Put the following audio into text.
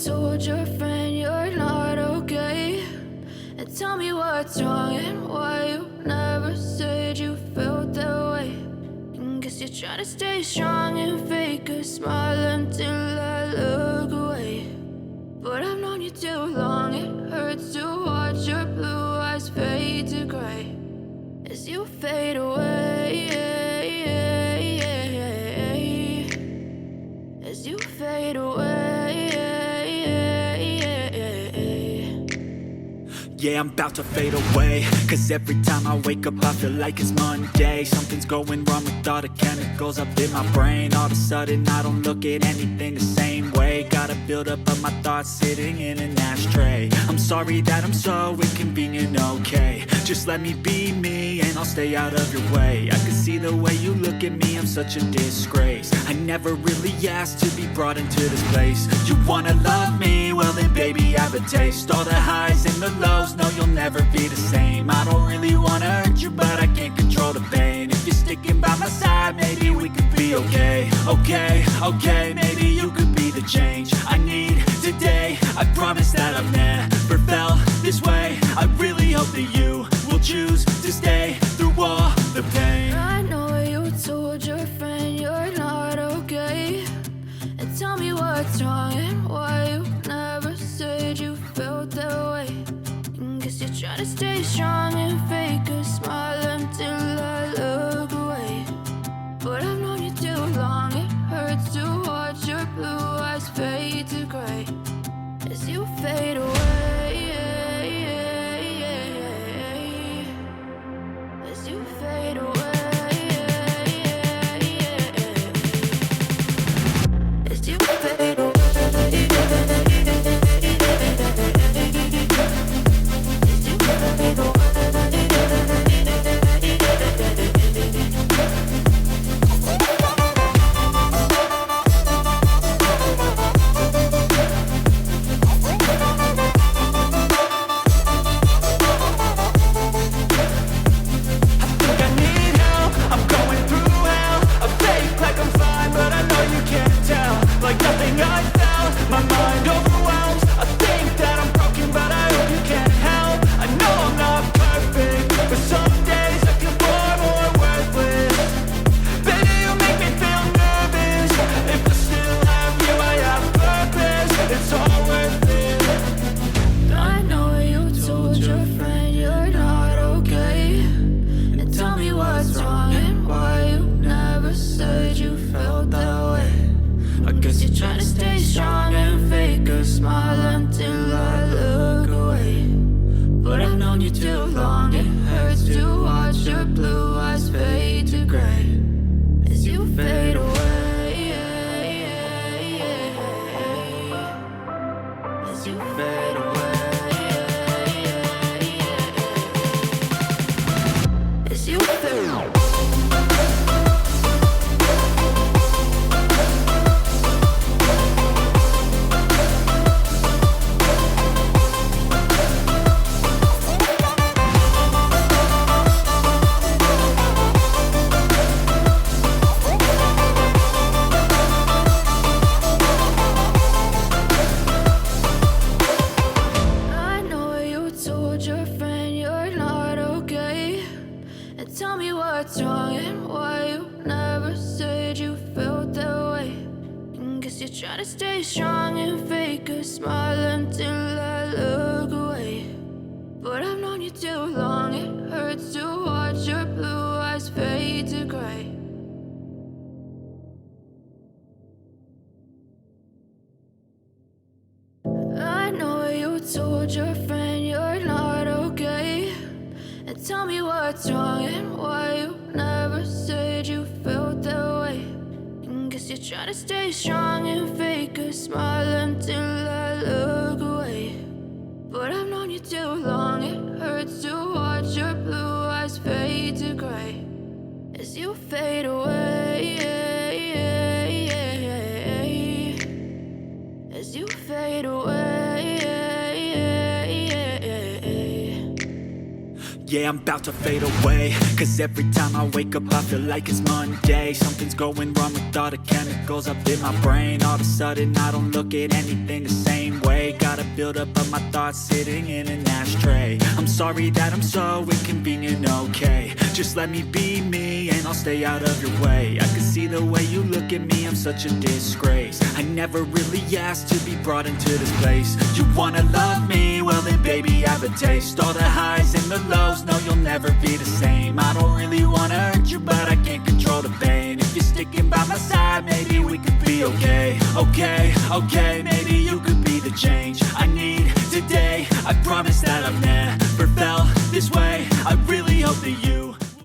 told your friend you're not okay, and tell me what's wrong and why you never said you felt that way. And guess you're trying to stay strong and fake a smile until I look away. But I've known you too long, it hurts to watch your blue eyes fade to gray as you fade away, as you fade away. Yeah, I'm about to fade away, cause every time I wake up I feel like it's Monday. Something's going wrong with all the chemicals up in my brain. All of a sudden I don't look at anything the same way. Gotta build up of my thoughts sitting in an ashtray. I'm sorry that I'm so inconvenient, okay. Just let me be me and I'll stay out of your way. I can see the way you look at me, I'm such a disgrace. I never really asked to be brought into this place. You wanna love me? Well then baby I have a taste. All the highs and the lows, no you'll never be the same. I don't really wanna hurt you but I can't control the pain. If you're sticking by my side maybe we could be okay. Okay, maybe you could be the change I need today. I promise that I've never felt this way. I really hope that you will choose to stay through all the pain. I know you told your friend you're not okay, and tell me what's wrong and why you never said you felt that way. And guess you're trying to stay strong and fake a smile until I look away. But I've known you too long, it hurts to watch your blue eyes fade to gray as you fade away, as you fade away, as you fade away. Told your friend you're not okay, and tell me what's wrong and why you never said you felt that way. And guess you're trying to stay strong and fake a smile until I look away. But I've known you too long, it hurts to watch your blue eyes fade to gray as you fade away, as you fade away. Yeah, I'm about to fade away, cause every time I wake up I feel like it's Monday. Something's going wrong with all the chemicals up in my brain. All of a sudden I don't look at anything the same way. Got a buildup of my thoughts sitting in an ashtray. I'm sorry that I'm so inconvenient, okay. Just let me be me and I'll stay out of your way. I can see the way you look at me, I'm such a disgrace. I never really asked to be brought into this place. You wanna love me? Well then baby, have a taste. All the highs and the lows, no, you'll never be the same. I don't really wanna hurt you, but I can't control the pain. If you're sticking by my side, maybe we could be okay. Okay, maybe you could be the change I need today. I promise that I've never felt this way. I really hope that you